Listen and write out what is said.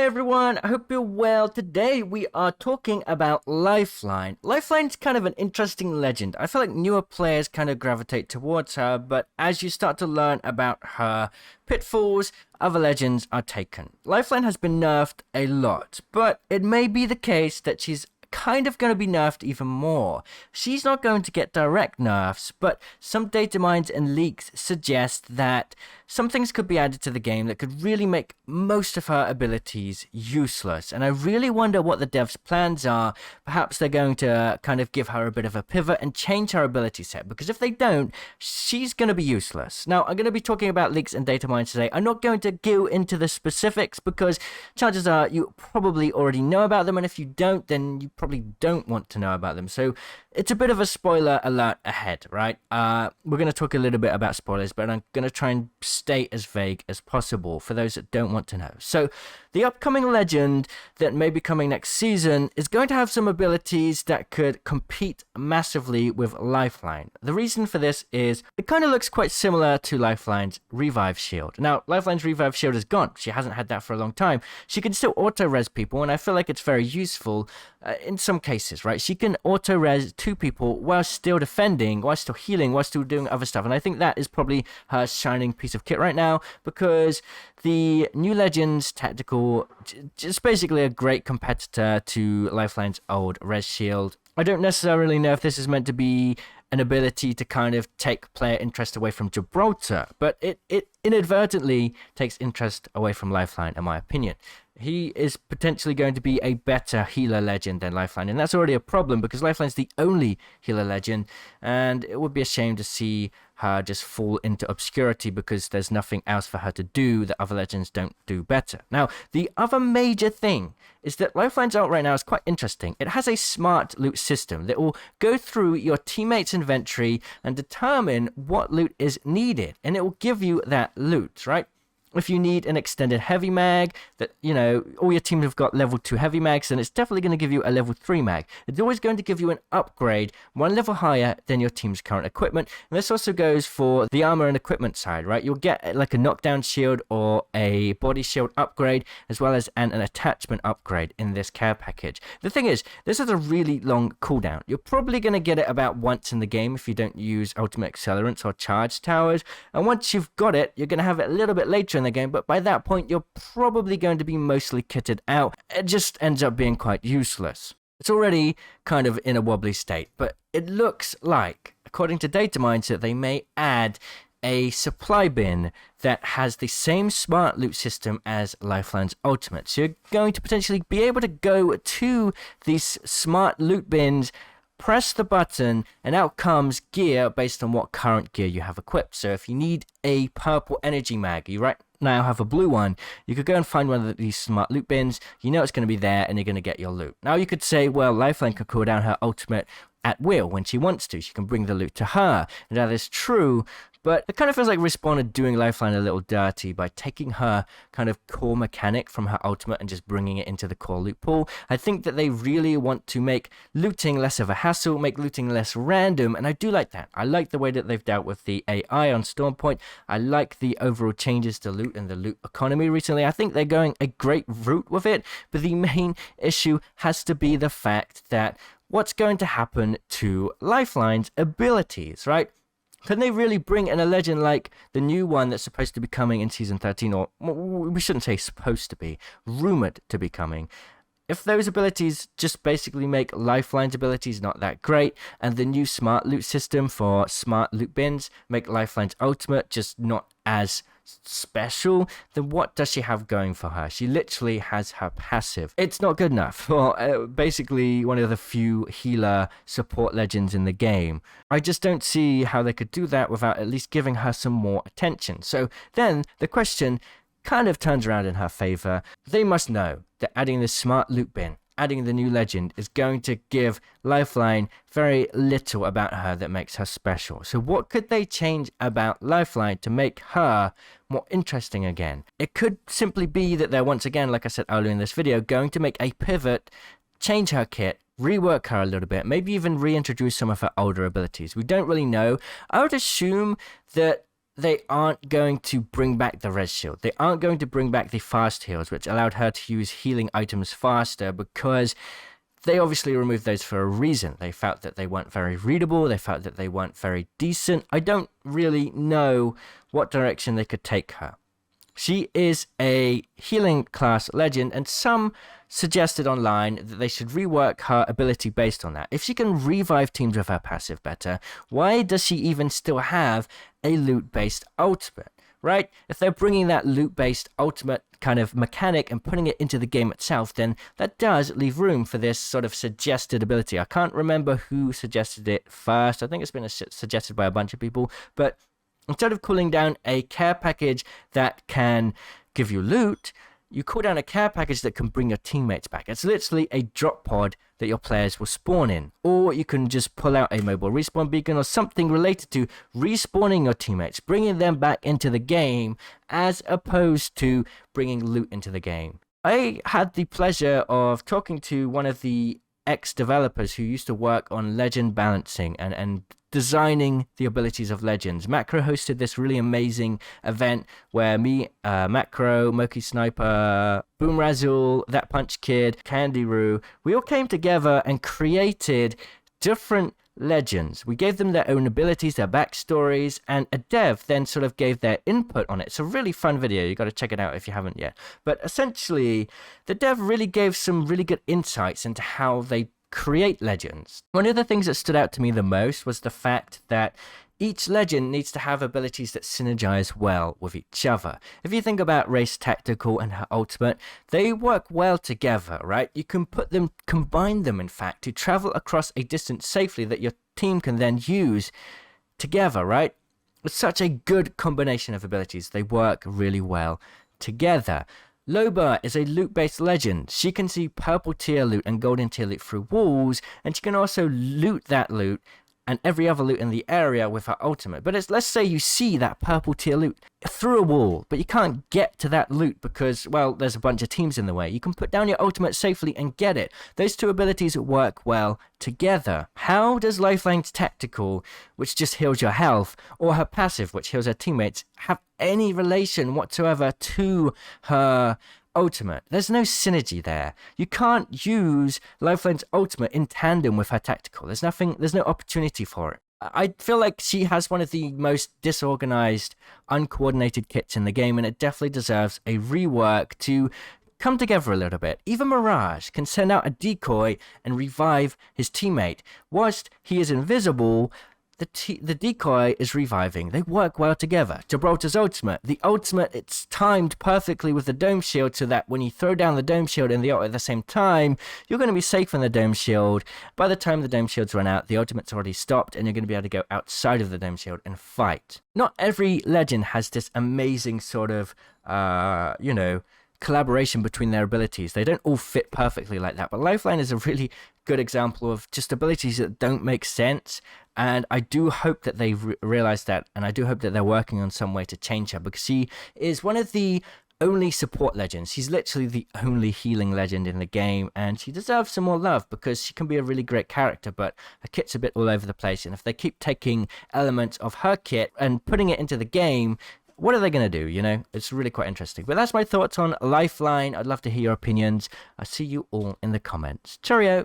Hey everyone, I hope you're well. Today we are talking about Lifeline. Lifeline's kind of an interesting legend. I feel like newer players kind of gravitate towards her, but as you start to learn about her pitfalls, other legends are taken. Lifeline has been nerfed a lot, but it may be the case that she's kind of going to be nerfed even more. She's not going to get direct nerfs, but some data mines and leaks suggest that some things could be added to the game that could really make most of her abilities useless. And I really wonder what the devs' plans are. Perhaps they're going to kind of give her a bit of a pivot and change her ability set, because if they don't, she's going to be useless. Now, I'm going to be talking about leaks and data mines today. I'm not going to go into the specifics because chances are you probably already know about them, and if you don't, then you probably don't want to know about them. So it's a bit of a spoiler alert ahead, right? We're going to talk a little bit about spoilers, but I'm going to try and stay as vague as possible for those that don't want to know. So the upcoming legend that may be coming next season is going to have some abilities that could compete massively with Lifeline. The reason for this is it kind of looks quite similar to Lifeline's Revive Shield. Now, Lifeline's Revive Shield is gone. She hasn't had that for a long time. She can still auto-res people, and I feel like it's very useful in some cases, right? She can auto-res two people while still defending, while still healing, while still doing other stuff. And I think that is probably her shining piece of kit right now, because the new Legends Tactical just basically a great competitor to Lifeline's old Res Shield. I don't necessarily know if this is meant to be an ability to kind of take player interest away from Gibraltar, but it inadvertently takes interest away from Lifeline, in my opinion. He is potentially going to be a better healer legend than Lifeline, and that's already a problem because Lifeline's the only healer legend, and it would be a shame to see her just fall into obscurity because there's nothing else for her to do that other legends don't do better. Now, the other major thing is that Lifeline's ult right now is quite interesting. It has a smart loot system that will go through your teammates' inventory and determine what loot is needed, and it will give you that loot, right? If you need an extended heavy mag, that, you know, all your teams have got level 2 heavy mags, then it's definitely going to give you a level 3 mag. It's always going to give you an upgrade one level higher than your team's current equipment. And this also goes for the armor and equipment side, right? You'll get like a knockdown shield or a body shield upgrade, as well as an attachment upgrade in this care package. The thing is, this has a really long cooldown. You're probably going to get it about once in the game if you don't use ultimate accelerants or charge towers. And once you've got it, you're going to have it a little bit later in the game, but by that point you're probably going to be mostly kitted out. It just ends up being quite useless. It's already kind of in a wobbly state, but it looks like, according to data mines, that they may add a supply bin that has the same smart loot system as Lifeline's ultimate. So you're going to potentially be able to go to these smart loot bins, press the button, and out comes gear based on what current gear you have equipped. So if you need a purple energy mag, you right now have a blue one, you could go and find one of these smart loot bins. You know it's going to be there, and you're going to get your loot. Now you could say, well, Lifeline could cool down her ultimate at will when she wants to. She can bring the loot to her, and that is true. But it kind of feels like Respawn are doing Lifeline a little dirty by taking her kind of core mechanic from her ultimate and just bringing it into the core loot pool. I think that they really want to make looting less of a hassle, make looting less random, and I do like that. I like the way that they've dealt with the AI on Stormpoint. I like the overall changes to loot and the loot economy recently. I think they're going a great route with it, but the main issue has to be the fact that what's going to happen to Lifeline's abilities, right? Can they really bring in a legend like the new one that's supposed to be coming in Season 13, or we shouldn't say supposed to be, rumored to be coming? If those abilities just basically make Lifeline's abilities not that great, and the new smart loot system for smart loot bins make Lifeline's ultimate just not as special, then what does she have going for her? She literally has her passive. It's not good enough for basically one of the few healer support legends in the game. I just don't see how they could do that without at least giving her some more attention. So then the question kind of turns around in her favor. They must know that adding this smart loot bin, adding the new legend, is going to give Lifeline very little about her that makes her special. So what could they change about Lifeline to make her more interesting again? It could simply be that they're, once again, like I said earlier in this video, going to make a pivot, change her kit, rework her a little bit, maybe even reintroduce some of her older abilities. We don't really know. I would assume that they aren't going to bring back the res shield. They aren't going to bring back the fast heals, which allowed her to use healing items faster, because they obviously removed those for a reason. They felt that they weren't very readable. They felt that they weren't very decent. I don't really know what direction they could take her. She is a healing class legend, and some suggested online that they should rework her ability based on that. If she can revive teams with her passive better, why does she even still have a loot-based ultimate, right? If they're bringing that loot-based ultimate kind of mechanic and putting it into the game itself, then that does leave room for this sort of suggested ability. I can't remember who suggested it first. I think it's been suggested by a bunch of people, but instead of cooling down a care package that can give you loot, you cool down a care package that can bring your teammates back. It's literally a drop pod that your players will spawn in. Or you can just pull out a mobile respawn beacon or something related to respawning your teammates, bringing them back into the game, as opposed to bringing loot into the game. I had the pleasure of talking to one of the ex-developers who used to work on legend balancing and designing the abilities of legends. Macro hosted this really amazing event where me, Macro, Moki Sniper, Boom Razul, That Punch Kid, Candy Roo, we all came together and created different legends. We gave them their own abilities, their backstories, and a dev then sort of gave their input on it. It's a really fun video. You got to check it out if you haven't yet. But essentially, the dev really gave some really good insights into how they create legends. One of the things that stood out to me the most was the fact that each legend needs to have abilities that synergize well with each other. If you think about Race Tactical and her ultimate, they work well together, right? You can combine them, in fact, to travel across a distance safely that your team can then use together, right? It's such a good combination of abilities. They work really well together. Loba is a loot-based legend. She can see purple tier loot and golden tier loot through walls, and she can also loot that loot and every other loot in the area with her ultimate. But let's say you see that purple tier loot through a wall, but you can't get to that loot because, well, there's a bunch of teams in the way. You can put down your ultimate safely and get it. Those two abilities work well together. How does Lifeline's Tactical, which just heals your health, or her passive, which heals her teammates, have any relation whatsoever to her ultimate? There's no synergy there. You can't use Lifeline's ultimate in tandem with her tactical. There's no opportunity for it. I feel like she has one of the most disorganized, uncoordinated kits in the game, and it definitely deserves a rework to come together a little bit. Even Mirage can send out a decoy and revive his teammate. Whilst he is invisible, the decoy is reviving. They work well together. Gibraltar's ultimate. The ultimate, it's timed perfectly with the dome shield so that when you throw down the dome shield and the ult at the same time, you're going to be safe in the dome shield. By the time the dome shield's run out, the ultimate's already stopped and you're going to be able to go outside of the dome shield and fight. Not every legend has this amazing sort of, collaboration between their abilities. They don't all fit perfectly like that, but Lifeline is a really good example of just abilities that don't make sense, and I do hope that they realize that, and I do hope that they're working on some way to change her, because she is one of the only support legends. She's literally the only healing legend in the game, and she deserves some more love because she can be a really great character, but her kit's a bit all over the place, and if they keep taking elements of her kit and putting it into the game, what are they going to do, you know? It's really quite interesting. But that's my thoughts on Lifeline. I'd love to hear your opinions. I'll see you all in the comments. Cheerio!